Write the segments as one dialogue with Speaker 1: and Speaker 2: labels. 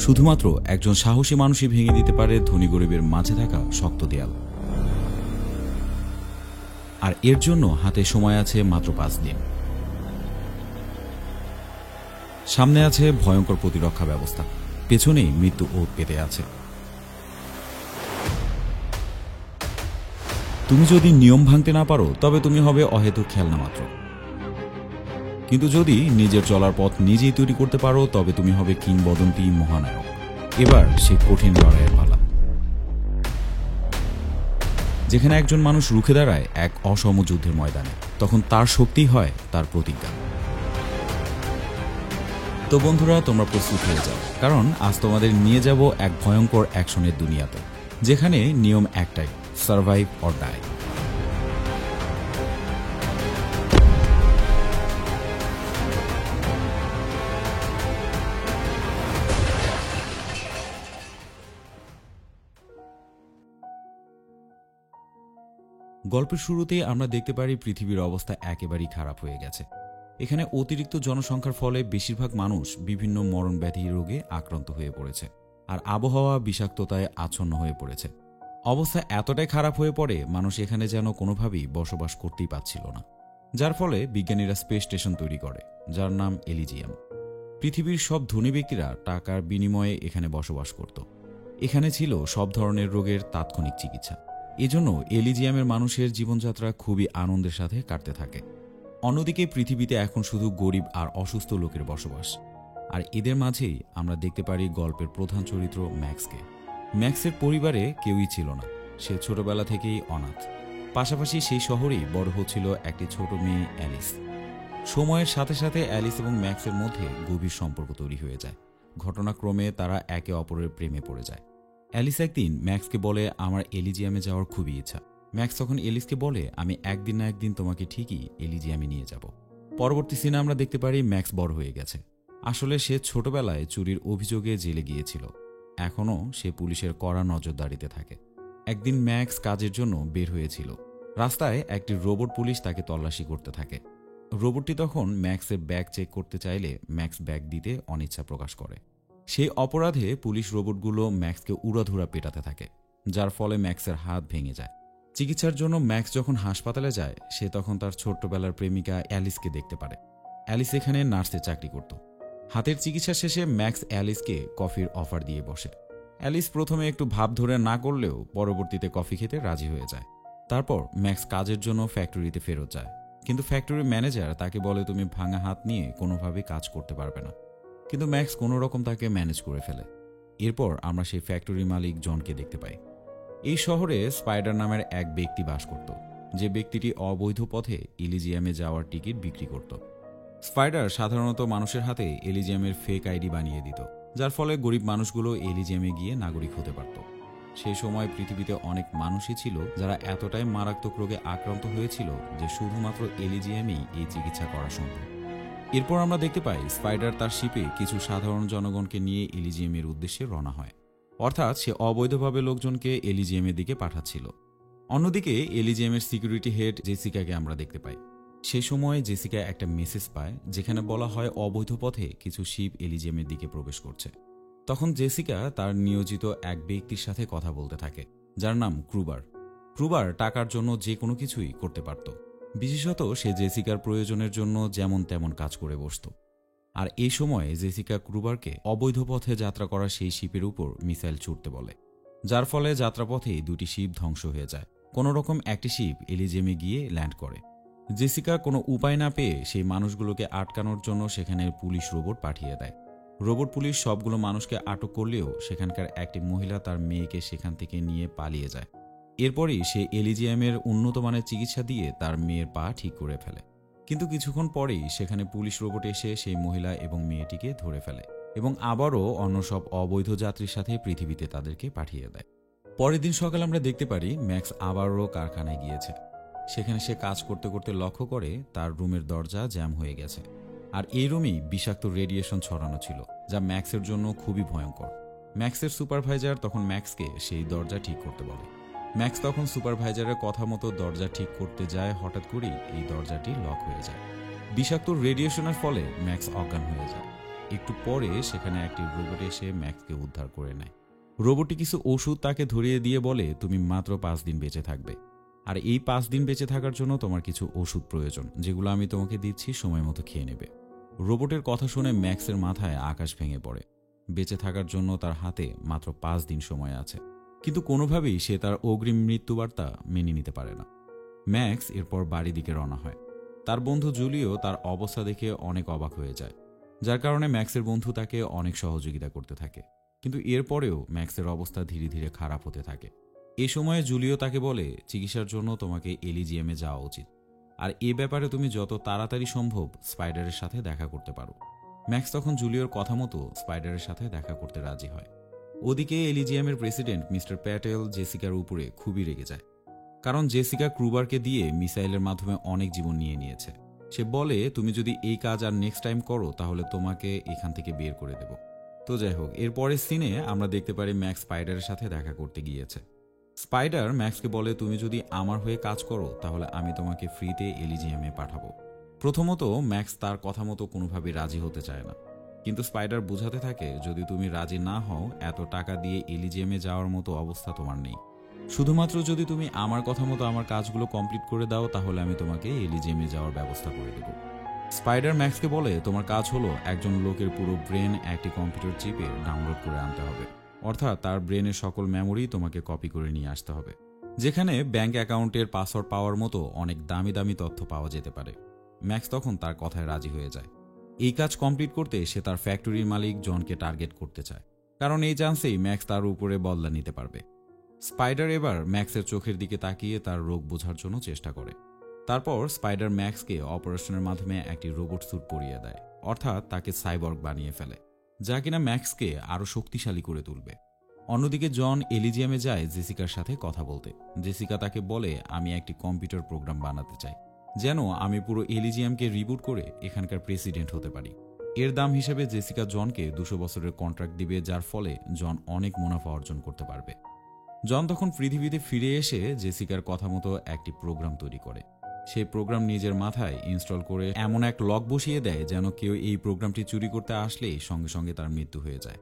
Speaker 1: শুধুমাত্র একজন সাহসী মানুষই ভেঙে দিতে পারে ধনী গরিবের মাঝে থাকা শক্ত দেয়াল। আর এর জন্য হাতে সময় আছে মাত্র 5 দিন। সামনে আছে ভয়ঙ্কর প্রতিরক্ষা ব্যবস্থা, পেছনেই মৃত্যু ওত পেতে আছে। তুমি যদি নিয়ম ভাঙতে না পারো তবে তুমি হবে অহেতুক খেলনা মাত্র, কিন্তু যদি নিজের চলার পথ নিজেই তৈরি করতে পারো তবে তুমি হবে কিংবদন্তি মহানায়ক। এবার সে কঠিন লড়াইয়ের পালা, যেখানে একজন মানুষ রুখে দাঁড়ায় এক অসম যুদ্ধের ময়দানে, তখন তার শক্তি হয় তার প্রতিজ্ঞা। তো বন্ধুরা, তোমরা প্রস্তুত হয়ে যাও, কারণ আজ তোমাদের নিয়ে যাব এক ভয়ঙ্কর অ্যাকশনের দুনিয়াতে, যেখানে নিয়ম একটাই, সারভাইভ অর ডাই। গল্পের শুরুতেই আমরা দেখতে পারি পৃথিবীর অবস্থা একেবারেই খারাপ হয়ে গেছে। এখানে অতিরিক্ত জনসংখ্যার ফলে বেশিরভাগ মানুষ বিভিন্ন মরণব্যাধি রোগে আক্রান্ত হয়ে পড়েছে, আর আবহাওয়া বিষাক্ততায় আচ্ছন্ন হয়ে পড়েছে। অবস্থা এতটাই খারাপ হয়ে পড়ে মানুষ এখানে যেন কোনোভাবেই বসবাস করতেই পারছিল না, যার ফলে বিজ্ঞানীরা স্পেস স্টেশন তৈরি করে, যার নাম এলিজিয়াম। পৃথিবীর সব ধনী ব্যক্তিরা টাকার বিনিময়ে এখানে বসবাস করত। এখানে ছিল সব ধরনের রোগের তাৎক্ষণিক চিকিৎসা। এজন্য এলিজিয়ামের মানুষের জীবনযাত্রা খুবই আনন্দের সাথে কাটতে থাকে। অন্যদিকে পৃথিবীতে এখন শুধু গরিব আর অসুস্থ লোকের বসবাস, আর এদের মাঝেই আমরা দেখতে পারি গল্পের প্রধান চরিত্র ম্যাক্সকে। ম্যাক্সের পরিবারে কেউই ছিল না, সে ছোটবেলা থেকেই অনাথ। পাশাপাশি সেই শহরেই বড় হচ্ছিল একটি ছোট মেয়ে অ্যালিস। সময়ের সাথে সাথে অ্যালিস এবং ম্যাক্সের মধ্যে গভীর সম্পর্ক তৈরি হয়ে যায়। ঘটনাক্রমে তারা একে অপরের প্রেমে পড়ে যায়। অ্যালিস একদিন ম্যাক্সকে বলে, আমার এলিজিয়ামে যাওয়ার খুবই ইচ্ছা। ম্যাক্স তখন এলিসকে বলে, আমি একদিন না একদিন তোমাকে ঠিকই এলিজিয়ামে নিয়ে যাব। পরবর্তী সিনে আমরা দেখতে পারি ম্যাক্স বড় হয়ে গেছে। আসলে সে ছোটবেলায় চুরির অভিযোগে জেলে গিয়েছিল। এখনও সে পুলিশের কড়া নজরদারিতে থাকে। একদিন ম্যাক্স কাজের জন্য বের হয়েছিল। রাস্তায় একটি রোবট পুলিশ তাকে তল্লাশি করতে থাকে। রোবটটি তখন ম্যাক্সের ব্যাগ চেক করতে চাইলে ম্যাক্স ব্যাগ দিতে অনিচ্ছা প্রকাশ করে। সেই অপরাধে পুলিশ রোবটগুলো ম্যাক্সকে উড়াধুরা পেটাতে থাকে, যার ফলে ম্যাক্সের হাত ভেঙে যায়। চিকিৎসার জন্য ম্যাক্স যখন হাসপাতালে যায়, সে তখন তার ছোট্টবেলার প্রেমিকা অ্যালিসকে দেখতে পারে। অ্যালিস এখানে নার্সের চাকরি করত। হাতের চিকিৎসা শেষে ম্যাক্স অ্যালিসকে কফির অফার দিয়ে বসে। অ্যালিস প্রথমে একটু ভাব ধরে না করলেও পরবর্তীতে কফি খেতে রাজি হয়ে যায়। তারপর ম্যাক্স কাজের জন্য ফ্যাক্টরিতে ফেরত যায়, কিন্তু ফ্যাক্টরির ম্যানেজার তাকে বলে, তুমি ভাঙা হাত নিয়ে কোনোভাবেই কাজ করতে পারবে না। কিন্তু ম্যাক্স কোনো রকম তাকে ম্যানেজ করে ফেলে। এরপর আমরা সেই ফ্যাক্টরি মালিক জনকে দেখতে পাই। এই শহরে স্পাইডার নামের এক ব্যক্তি বাস করত, যে ব্যক্তিটি অবৈধ পথে এলিজিয়ামে যাওয়ার টিকিট বিক্রি করত। স্পাইডার সাধারণত মানুষের হাতে এলিজিয়ামের ফেক আইডি বানিয়ে দিত, যার ফলে গরিব মানুষগুলো এলিজিয়ামে গিয়ে নাগরিক হতে পারত। সেই সময় পৃথিবীতে অনেক মানুষই ছিল যারা এতটাই মারাত্মক রোগে আক্রান্ত হয়েছিল যে শুধুমাত্র এলিজিয়ামেই এই চিকিৎসা করা সম্ভব। এরপর আমরা দেখতে পাই স্পাইডার তার শিপে কিছু সাধারণ জনগণকে নিয়ে এলিজিয়ামের উদ্দেশ্যে রওনা হয়, অর্থাৎ সে অবৈধভাবে লোকজনকে এলিজিয়ামের দিকে পাঠাচ্ছিল। অন্যদিকে এলিজিয়ামের সিকিউরিটি হেড জেসিকাকে আমরা দেখতে পাই। সেই সময় জেসিকা একটা মেসেজ পায়, যেখানে বলা হয় অবৈধ পথে কিছু শিপ এলিজিয়ামের দিকে প্রবেশ করছে। তখন জেসিকা তার নিয়োজিত এক ব্যক্তির সাথে কথা বলতে থাকে, যার নাম ক্রুবার। ক্রুবার টাকার জন্য যে কোনো কিছুই করতে পারত। বিশেষত সে জেসিকার প্রয়োজনের জন্য যেমন তেমন কাজ করে বসত। আর এই সময়ে জেসিকা ক্রুবারকে অবৈধ পথে যাত্রা করা সেই শিপের উপর মিসাইল ছুটতে বলে, যার ফলে যাত্রাপথেই দুটি শিপ ধ্বংস হয়ে যায়। কোনো রকম একটি শিপ এলিজিয়ামে গিয়ে ল্যান্ড করে। জেসিকা কোনো উপায় না পেয়ে সেই মানুষগুলোকে আটকানোর জন্য সেখানে পুলিশ রোবট পাঠিয়ে দেয়। রোবট পুলিশ সবগুলো মানুষকে আটক করলেও সেখানকার একটি মহিলা তার মেয়েকে সেখান থেকে নিয়ে পালিয়ে যায়। এরপরই সে এলিজিয়ামের উন্নত মানের চিকিৎসা দিয়ে তার মেয়ের পা ঠিক করে ফেলে। কিন্তু কিছুক্ষণ পরেই সেখানে পুলিশ রোবট এসে সেই মহিলা এবং মেয়েটিকে ধরে ফেলে এবং আবারও অন্য সব অবৈধ যাত্রীর সাথে পৃথিবীতে তাদেরকে পাঠিয়ে দেয়। পরের দিন সকালে আমরা দেখতে পারি ম্যাক্স আবারও কারখানায় গিয়েছে। সেখানে সে কাজ করতে করতে লক্ষ্য করে তার রুমের দরজা জ্যাম হয়ে গেছে, আর এই রুমেই বিষাক্ত রেডিয়েশন ছড়ানো ছিল, যা ম্যাক্সের জন্য খুবই ভয়ঙ্কর। ম্যাক্সের সুপারভাইজার তখন ম্যাক্সকে সেই দরজা ঠিক করতে বলে। ম্যাক্স তখন সুপারভাইজারের কথা মতো দরজা ঠিক করতে যায়। হঠাৎ করেই এই দরজাটি লক হয়ে যায়। বিষাক্ত রেডিয়েশনের ফলে ম্যাক্স অজ্ঞান হয়ে যায়। একটু পরে সেখানে একটি রোবট এসে ম্যাক্সকে উদ্ধার করে নেয়। রোবটটি কিছু ওষুধ তাকে ধরিয়ে দিয়ে বলে, তুমি মাত্র 5 দিন বেঁচে থাকবে, আর এই 5 দিন বেঁচে থাকার জন্য তোমার কিছু ওষুধ প্রয়োজন, যেগুলো আমি তোমাকে দিচ্ছি, সময় মতো খেয়ে নেবে। রোবটের কথা শুনে ম্যাক্সের মাথায় আকাশ ভেঙে পড়ে। বেঁচে থাকার জন্য তার হাতে মাত্র 5 দিন সময় আছে, কিন্তু কোনোভাবেই সে তার অগ্রিম মৃত্যুবার্তা মেনে নিতে পারে না। ম্যাক্স এরপর বাড়ি দিকে রওনা হয়। তার বন্ধু জুলিও তার অবস্থা দেখে অনেক অবাক হয়ে যায়, যার কারণে ম্যাক্সের বন্ধু তাকে অনেক সহযোগিতা করতে থাকে। কিন্তু এরপরেও ম্যাক্সের অবস্থা ধীরে ধীরে খারাপ হতে থাকে। এ সময়ে জুলিও তাকে বলে, চিকিৎসার জন্য তোমাকে এলিজিয়ামে যাওয়া উচিত, আর এ ব্যাপারে তুমি যত তাড়াতাড়ি সম্ভব স্পাইডারের সাথে দেখা করতে পারো। ম্যাক্স তখন জুলিওর কথা মতো স্পাইডারের সাথে দেখা করতে রাজি হয়। ওদিকে এলিজিয়ামের প্রেসিডেন্ট মিস্টার প্যাটেল জেসিকার উপরে খুবই রেগে যায়, কারণ জেসিকা ক্রুবারকে দিয়ে মিসাইলের মাধ্যমে অনেক জীবন নিয়েছে। সে বলে, তুমি যদি এই কাজ আর নেক্সট টাইম করো তাহলে তোমাকে এখান থেকে বের করে দেব। তো যাই হোক, এরপরের সিনে আমরা দেখতে পারি ম্যাক্স স্পাইডারের সাথে দেখা করতে গিয়েছে। স্পাইডার ম্যাক্সকে বলে, তুমি যদি আমার হয়ে কাজ করো তাহলে আমি তোমাকে ফ্রিতে এলিজিয়ামে পাঠাবো। প্রথমত ম্যাক্স তার কথা মতো কোনোভাবেই রাজি হতে চায় না, কিন্তু স্পাইডার বোঝাতে থাকে, যদি তুমি রাজি না হও, এত টাকা দিয়ে এলিজিয়ামে যাওয়ার মতো অবস্থা তোমার নেই। শুধুমাত্র যদি তুমি আমার কথা মতো আমার কাজগুলো কমপ্লিট করে দাও তাহলে আমি তোমাকে এলিজিয়ামে যাওয়ার ব্যবস্থা করে দেব। স্পাইডার ম্যাক্সকে বলে, তোমার কাজ হলো একজন লোকের পুরো ব্রেন একটি কম্পিউটার চিপে ডাউনলোড করে আনতে হবে, অর্থাৎ তার ব্রেনের সকল মেমোরি তোমাকে কপি করে নিয়ে আসতে হবে, যেখানে ব্যাংক অ্যাকাউন্টের পাসওয়ার্ড পাওয়ার মতো অনেক দামি দামি তথ্য পাওয়া যেতে পারে। ম্যাক্স তখন তার কথায় রাজি হয়ে যায়। এই কাজ কমপ্লিট করতে সে তার ফ্যাক্টরির মালিক জনকে টার্গেট করতে চায়, কারণ এই চান্সেই ম্যাক্স তার উপরে বদলা নিতে পারবে। স্পাইডার এবার ম্যাক্সের চোখের দিকে তাকিয়ে তার রোগ বোঝার জন্য চেষ্টা করে। তারপর স্পাইডার ম্যাক্সকে অপারেশনের মাধ্যমে একটি রোবট স্যুট পরিয়ে দেয়, অর্থাৎ তাকে সাইবর্গ বানিয়ে ফেলে, যা কিনা ম্যাক্সকে আরও শক্তিশালী করে তুলবে। অন্যদিকে জন এলিজিয়ামে যায় জেসিকার সাথে কথা বলতে। জেসিকা তাকে বলে, আমি একটি কম্পিউটার প্রোগ্রাম বানাতে চাই, যেন আমি পুরো এলিজিয়ামকে রিবুট করে এখানকার প্রেসিডেন্ট হতে পারি। এর দাম হিসেবে জেসিকা জনকে 200 বছরের কন্ট্রাক্ট দিবে, যার ফলে জন অনেক মুনাফা অর্জন করতে পারবে। জন তখন পৃথিবীতে ফিরে এসে জেসিকার কথা মতো একটি প্রোগ্রাম তৈরি করে। সেই প্রোগ্রাম নিজের মাথায় ইনস্টল করে এমন এক লক বসিয়ে দেয় যেন কেউ এই প্রোগ্রামটি চুরি করতে আসলেই সঙ্গে সঙ্গে তার মৃত্যু হয়ে যায়।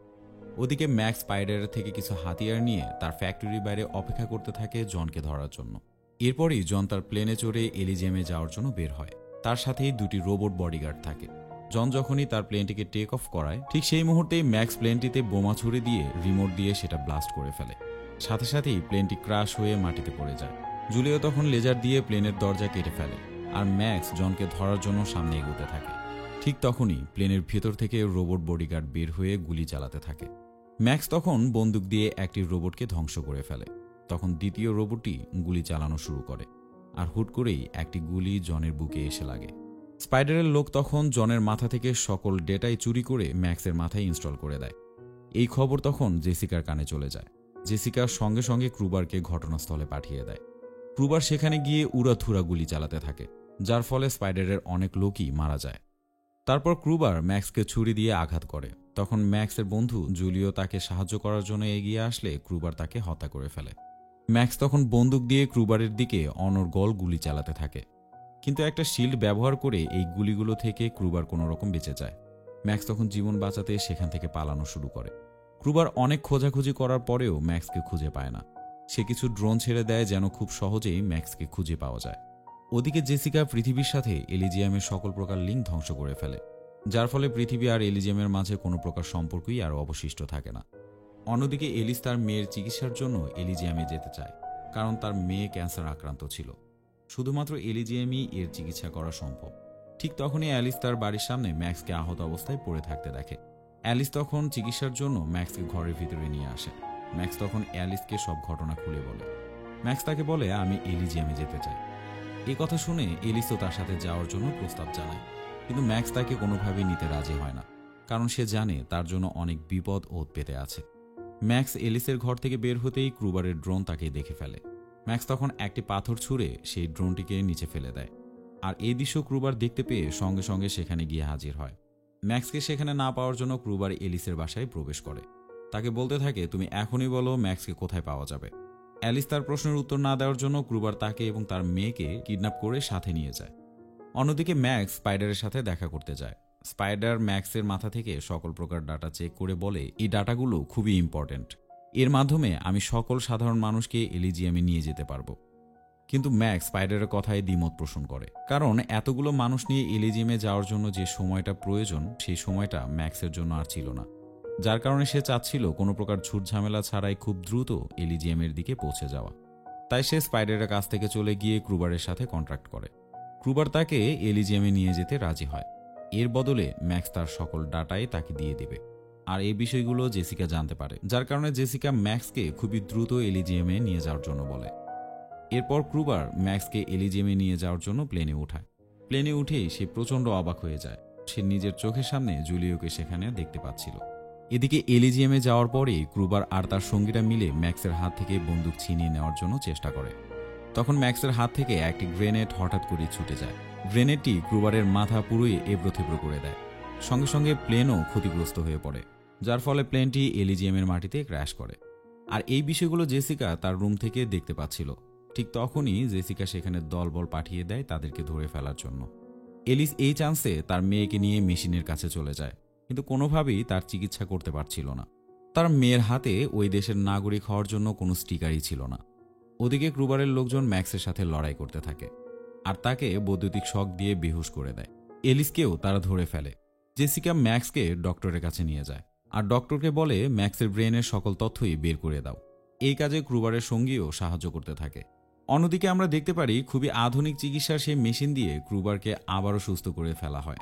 Speaker 1: ওদিকে ম্যাক্স স্পাইডারের থেকে কিছু হাতিয়ার নিয়ে তার ফ্যাক্টরির বাইরে অপেক্ষা করতে থাকে জনকে ধরার জন্য। এরপরই জন তার প্লেনে চড়ে এলিজিয়ামে যাওয়ার জন্য বের হয়। তার সাথেই 2টি রোবট বডিগার্ড থাকে। জন যখনই তার প্লেনটিকে টেক অফ করায়, ঠিক সেই মুহূর্তেই ম্যাক্স প্লেনটিতে বোমা ছুড়ে দিয়ে রিমোট দিয়ে সেটা ব্লাস্ট করে ফেলে। সাথে সাথেই প্লেনটি ক্রাশ হয়ে মাটিতে পড়ে যায়। জুলিও তখন লেজার দিয়ে প্লেনের দরজা কেটে ফেলে, আর ম্যাক্স জনকে ধরার জন্য সামনে এগোতে থাকে। ঠিক তখনই প্লেনের ভেতর থেকে রোবট বডিগার্ড বের হয়ে গুলি চালাতে থাকে। ম্যাক্স তখন বন্দুক দিয়ে একটি রোবটকে ধ্বংস করে ফেলে। তখন দ্বিতীয় রোবটটি গুলি চালানো শুরু করে, আর হুট করেই একটি গুলি জনের বুকে এসে লাগে। স্পাইডারের লোক তখন জনের মাথা থেকে সকল ডেটাই চুরি করে ম্যাক্সের মাথায় ইনস্টল করে দেয়। এই খবর তখন জেসিকার কানে চলে যায়। জেসিকা সঙ্গে সঙ্গে ক্রুবারকে ঘটনাস্থলে পাঠিয়ে দেয়। ক্রুবার সেখানে গিয়ে উড়াধুরা গুলি চালাতে থাকে, যার ফলে স্পাইডারের অনেক লোকই মারা যায়। তারপর ক্রুবার ম্যাক্সকে ছুরি দিয়ে আঘাত করে। তখন ম্যাক্সের বন্ধু জুলিও তাকে সাহায্য করার জন্য এগিয়ে আসলে ক্রুবার তাকে হত্যা করে ফেলে। ম্যাক্স তখন বন্দুক দিয়ে ক্রুবারের দিকে অনর্গল গুলি চালাতে থাকে, কিন্তু একটা শিল্ড ব্যবহার করে এই গুলিগুলো থেকে ক্রুবার কোনো রকম বেঁচে যায়। ম্যাক্স তখন জীবন বাঁচাতে সেখান থেকে পালানো শুরু করে। ক্রুবার অনেক খোঁজাখুঁজি করার পরেও ম্যাক্সকে খুঁজে পায় না। সে কিছু ড্রোন ছেড়ে দেয় যেন খুব সহজেই ম্যাক্সকে খুঁজে পাওয়া যায়। ওদিকে জেসিকা পৃথিবীর সাথে এলিজিয়ামের সকল প্রকার লিঙ্ক ধ্বংস করে ফেলে, যার ফলে পৃথিবী আর এলিজিয়ামের মাঝে কোনো প্রকার সম্পর্কই আর অবশিষ্ট থাকে না। অন্যদিকে এলিস তার মেয়ের চিকিৎসার জন্য এলিজিয়ামে যেতে চায়, কারণ তার মেয়ে ক্যান্সার আক্রান্ত ছিল। শুধুমাত্র এলিজিয়ামই এর চিকিৎসা করা সম্ভব। ঠিক তখনই অ্যালিস তার বাড়ির সামনে ম্যাক্সকে আহত অবস্থায় পড়ে থাকতে দেখে। অ্যালিস তখন চিকিৎসার জন্য ম্যাক্সকে ঘরের ভিতরে নিয়ে আসে। ম্যাক্স তখন অ্যালিসকে সব ঘটনা খুলে বলে। ম্যাক্স তাকে বলে, আমি এলিজিয়ামে যেতে চাই। এই কথা শুনে এলিসও তার সাথে যাওয়ার জন্য প্রস্তাব জানায়, কিন্তু ম্যাক্স তাকে কোনোভাবেই নিতে রাজি হয় না, কারণ সে জানে তার জন্য অনেক বিপদ ওত পেতে আছে। ম্যাক্স এলিসের ঘর থেকে বের হতেই ক্রুবারের ড্রোন তাকে দেখে ফেলে। ম্যাক্স তখন একটি পাথর ছুঁড়ে সেই ড্রোনটিকে নিচে ফেলে দেয়, আর এই দৃশ্য ক্রুবার দেখতে পেয়ে সঙ্গে সঙ্গে সেখানে গিয়ে হাজির হয়। ম্যাক্সকে সেখানে না পাওয়ার জন্য ক্রুবার এলিসের বাসায় প্রবেশ করে। তাকে বলতে থাকে, তুমি এখনই বলো ম্যাক্সকে কোথায় পাওয়া যাবে। অ্যালিস তার প্রশ্নের উত্তর না দেওয়ার জন্য ক্রুবার তাকে এবং তার মেয়েকে কিডন্যাপ করে সাথে নিয়ে যায়। অন্যদিকে ম্যাক্স স্পাইডারের সাথে দেখা করতে যায়। স্পাইডার ম্যাক্সের মাথা থেকে সকল প্রকার ডাটা চেক করে বলে এই ডাটাগুলো খুবই ইম্পর্ট্যান্ট, এর মাধ্যমে আমি সকল সাধারণ মানুষকে এলিজিয়ামে নিয়ে যেতে পারবো। কিন্তু ম্যাক্স স্পাইডারের কথায় দ্বিমত পোষণ করে, কারণ এতগুলো মানুষ নিয়ে এলিজিয়ামে যাওয়ার জন্য যে সময়টা প্রয়োজন সেই সময়টা ম্যাক্সের জন্য আর ছিল না, যার কারণে সে চাচ্ছিল কোনো প্রকার ঝুট ঝামেলা ছাড়াই খুব দ্রুত এলিজিয়ামের দিকে পৌঁছে যাওয়া। তাই সে স্পাইডারের কাছ থেকে চলে গিয়ে ক্রুবারের সাথে কন্ট্রাক্ট করে। ক্রুবার তাকে এলিজিয়ামে নিয়ে যেতে রাজি হয়। এর বদলে ম্যাক্স তার সকল ডাটাই তাকে দিয়ে দিবে। আর এই বিষয়গুলো জেসিকা জানতে পারে, যার কারণে জেসিকা ম্যাক্সকে খুবই দ্রুত এলিজিয়ামে নিয়ে যাওয়ার জন্য বলে। এরপর ক্রুবার ম্যাক্সকে এলিজিয়ামে নিয়ে যাওয়ার জন্য প্লেনে ওঠায়। প্লেনে উঠেই সে প্রচণ্ড অবাক হয়ে যায়। সে নিজের চোখের সামনে জুলিওকে সেখানে দেখতে পাচ্ছিল। এদিকে এলিজিয়ামে যাওয়ার পরেই ক্রুবার আর তার সঙ্গীরা মিলে ম্যাক্সের হাত থেকে বন্দুক ছিনিয়ে নেওয়ার জন্য চেষ্টা করে। তখন ম্যাক্সের হাত থেকে একটি গ্রেনেড হঠাৎ করে ছুটে যায়। গ্রেনেডটি ক্রুবারের মাথা পুরোই এবড়োথেবড়ো করে দেয়। সঙ্গে সঙ্গে প্লেনও ক্ষতিগ্রস্ত হয়ে পড়ে, যার ফলে প্লেনটি এলিজিয়ামের মাটিতে ক্র্যাশ করে। আর এই বিষয়গুলো জেসিকা তার রুম থেকে দেখতে পাচ্ছিল। ঠিক তখনই জেসিকা সেখানে দলবল পাঠিয়ে দেয় তাদেরকে ধরে ফেলার জন্য। এলিস এই চান্সে তার মেয়েকে নিয়ে মেশিনের কাছে চলে যায়, কিন্তু কোনোভাবেই তার চিকিৎসা করতে পারছিল না। তার মেয়ের হাতে ওই দেশের নাগরিক হওয়ার জন্য কোনো স্টিকারই ছিল না। ওদিকে ক্রুবারের লোকজন ম্যাক্সের সাথে লড়াই করতে থাকে আর তাকে বৈদ্যুতিক শক দিয়ে বেহুশ করে দেয়। এলিসকেও তারা ধরে ফেলে। জেসিকা ম্যাক্সকে ডক্টরের কাছে নিয়ে যায় আর ডক্টরকে বলে ম্যাক্সের ব্রেনের সকল তথ্যই বের করে দাও। এই কাজে ক্রুবারের সঙ্গীও সাহায্য করতে থাকে। অন্যদিকে আমরা দেখতে পারি খুবই আধুনিক চিকিৎসার সেই মেশিন দিয়ে ক্রুবারকে আবারও সুস্থ করে ফেলা হয়।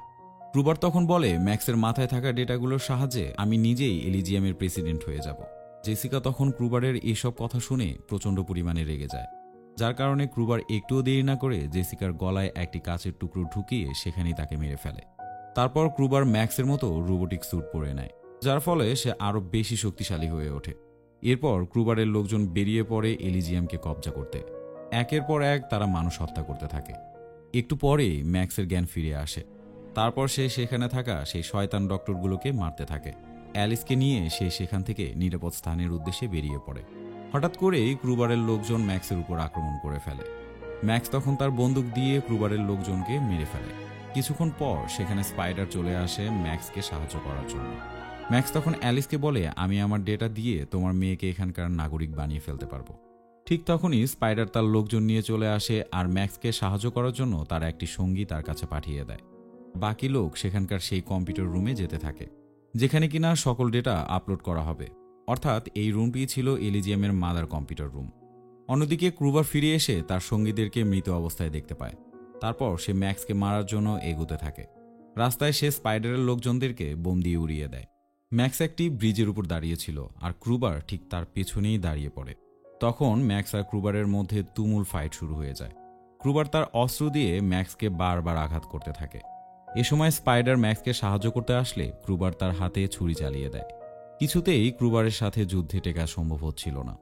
Speaker 1: ক্রুবার তখন বলে ম্যাক্সের মাথায় থাকা ডেটাগুলোর সাহায্যে আমি নিজেই এলিজিয়ামের প্রেসিডেন্ট হয়ে যাব। জেসিকা তখন ক্রুবারের এসব কথা শুনে প্রচণ্ড পরিমাণে রেগে যায়, যার কারণে ক্রুবার একটুও দেরি না করে জেসিকার গলায় একটি কাচের টুকরো ঢুকিয়ে সেখানেই তাকে মেরে ফেলে। তারপর ক্রুবার ম্যাক্সের মতো রোবোটিক স্যুট পরে নেয়, যার ফলে সে আরও বেশি শক্তিশালী হয়ে ওঠে। এরপর ক্রুবারের লোকজন বেরিয়ে পড়ে এলিজিয়ামকে কবজা করতে। একের পর এক তারা মানুষ হত্যা করতে থাকে। একটু পরেই ম্যাক্সের জ্ঞান ফিরে আসে। তারপর সে সেখানে থাকা সেই শয়তান ডক্টরগুলোকে মারতে থাকে। অ্যালিসকে নিয়ে সে সেখান থেকে নিরাপদ স্থানের উদ্দেশ্যে বেরিয়ে পড়ে। হঠাৎ করেই ক্রুবারের লোকজন ম্যাক্সের উপর আক্রমণ করে ফেলে। ম্যাক্স তখন তার বন্দুক দিয়ে ক্রুবারের লোকজনকে মেরে ফেলে। কিছুক্ষণ পর সেখানে স্পাইডার চলে আসে ম্যাক্সকে সাহায্য করার জন্য। ম্যাক্স তখন অ্যালিসকে বলে আমি আমার ডেটা দিয়ে তোমার মেয়েকে এখানকার নাগরিক বানিয়ে ফেলতে পারবো। ঠিক তখনই স্পাইডার তার লোকজন নিয়ে চলে আসে আর ম্যাক্সকে সাহায্য করার জন্য তার একটি সঙ্গী তার কাছে পাঠিয়ে দেয়। বাকি লোক সেখানকার সেই কম্পিউটার রুমে যেতে থাকে, যেখানে কিনা সকল ডেটা আপলোড করা হবে। অর্থাৎ এই রুমটি ছিল এলিজিয়ামের মাদার কম্পিউটার রুম। অন্যদিকে ক্রুবার ফিরে এসে তার সঙ্গীদেরকে মৃত অবস্থায় দেখতে পায়। তারপর সে ম্যাক্সকে মারার জন্য এগোতে থাকে। রাস্তায় সে স্পাইডারের লোকজনদেরকে বোম দিয়ে উড়িয়ে দেয়। ম্যাক্স একটি ব্রিজের উপর দাঁড়িয়েছিল আর ক্রুবার ঠিক তার পেছনেই দাঁড়িয়ে পড়ে। তখন ম্যাক্স আর ক্রুবারের মধ্যে তুমুল ফাইট শুরু হয়ে যায়। ক্রুবার তার অস্ত্র দিয়ে ম্যাক্সকে বারবার আঘাত করতে থাকে। এ সময় স্পাইডার ম্যাক্সকে সাহায্য করতে আসলে ক্রুবার তার হাতে ছুরি চালিয়ে দেয়। কিছুতেই ক্রুবারের সাথে যুদ্ধে টেকা সম্ভব হচ্ছিল না।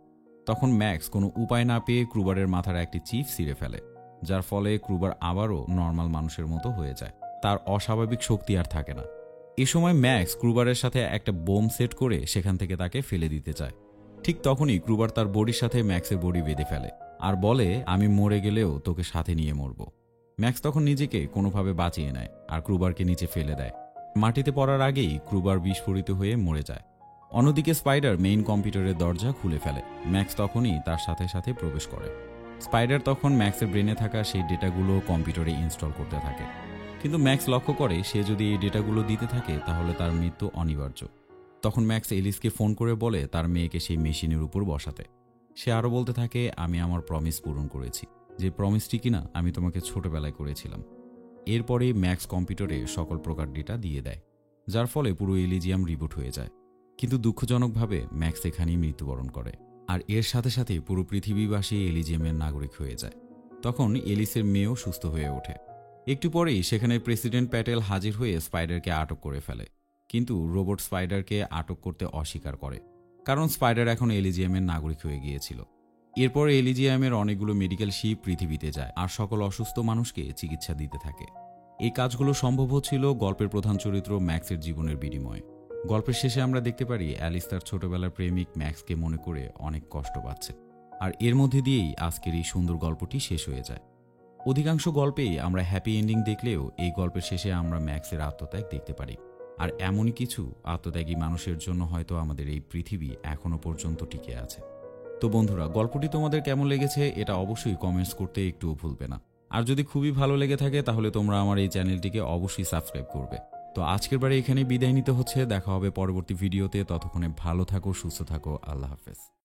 Speaker 1: তখন ম্যাক্স কোনো উপায় না পেয়ে ক্রুবারের মাথার একটি চিপ ছিঁড়ে ফেলে, যার ফলে ক্রুবার আবারও নর্মাল মানুষের মতো হয়ে যায়। তার অস্বাভাবিক শক্তি আর থাকে না। এ সময় ম্যাক্স ক্রুবারের সাথে একটা বোম সেট করে সেখান থেকে তাকে ফেলে দিতে চায়। ঠিক তখনই ক্রুবার তার বডির সাথে ম্যাক্সের বডি বেঁধে ফেলে আর বলে আমি মরে গেলেও তোকে সাথে নিয়ে মরব। ম্যাক্স তখন নিজেকে কোনোভাবে বাঁচিয়ে নেয় আর ক্রুবারকে নিচে ফেলে দেয়। মাটিতে পড়ার আগেই ক্রুবার বিস্ফোরিত হয়ে মরে যায়। অন্যদিকে স্পাইডার মেইন কম্পিউটারের দরজা খুলে ফেলে। ম্যাক্স তখনই তার সাথে সাথে প্রবেশ করে। স্পাইডার তখন ম্যাক্সের ব্রেনে থাকা সেই ডেটাগুলো কম্পিউটারে ইনস্টল করতে থাকে। কিন্তু ম্যাক্স লক্ষ্য করে সে যদি এই ডেটাগুলো দিতে থাকে তাহলে তার মৃত্যু অনিবার্য। তখন ম্যাক্স এলিসকে ফোন করে বলে তার মেয়েকে সেই মেশিনের উপর বসাতে। সে আরও বলতে থাকে আমি আমার প্রমিস পূরণ করেছি, যে প্রমিসটি কিনা আমি তোমাকে ছোটবেলায় করেছিলাম। এরপরে ম্যাক্স কম্পিউটারে সকল প্রকার ডেটা দিয়ে দেয়, যার ফলে পুরো এলিজিয়াম রিবুট হয়ে যায়। কিন্তু দুঃখজনকভাবে ম্যাক্স এখানেই মৃত্যুবরণ করে আর এর সাথে সাথে পুরো পৃথিবীবাসী এলিজিয়ামের নাগরিক হয়ে যায়। তখন এলিসের মেয়েও সুস্থ হয়ে ওঠে। একটু পরেই সেখানে প্রেসিডেন্ট প্যাটেল হাজির হয়ে স্পাইডারকে আটক করে ফেলে, কিন্তু রোবট স্পাইডারকে আটক করতে অস্বীকার করে, কারণ স্পাইডার এখন এলিজিয়ামের নাগরিক হয়ে গিয়েছিল। এরপর এলিজিয়ামের অনেকগুলো মেডিকেল শিপ পৃথিবীতে যায় আর সকল অসুস্থ মানুষকে চিকিৎসা দিতে থাকে। এই কাজগুলো সম্ভব হচ্ছিল গল্পের প্রধান চরিত্র ম্যাক্সের জীবনের বিনিময়ে। গল্পের শেষে আমরা দেখতে পারি অ্যালিস তার ছোটবেলার প্রেমিক ম্যাক্সকে মনে করে অনেক কষ্ট পাচ্ছে। আর এর মধ্যে দিয়েই আজকের এই সুন্দর গল্পটি শেষ হয়ে যায়। অধিকাংশ গল্পেই আমরা হ্যাপি এন্ডিং দেখলেও এই গল্পের শেষে আমরা ম্যাক্সের আত্মত্যাগ দেখতে পারি। আর এমনই কিছু আত্মত্যাগী মানুষের জন্য হয়তো আমাদের এই পৃথিবী এখনো পর্যন্ত টিকে আছে। তো বন্ধুরা, গল্পটি তোমাদের কেমন লেগেছে এটা অবশ্যই কমেন্টস করতে একটুও ভুলবে না। আর যদি খুবই ভালো লেগে থাকে তাহলে তোমরা আমার এই চ্যানেলটিকে অবশ্যই সাবস্ক্রাইব করবে। তো আজকের বারে এখানেই বিদায় নিতে হচ্ছে। দেখা হবে পরবর্তী ভিডিওতে। ততক্ষণে ভালো থাকো, সুস্থ থাকো। আল্লাহ হাফেজ।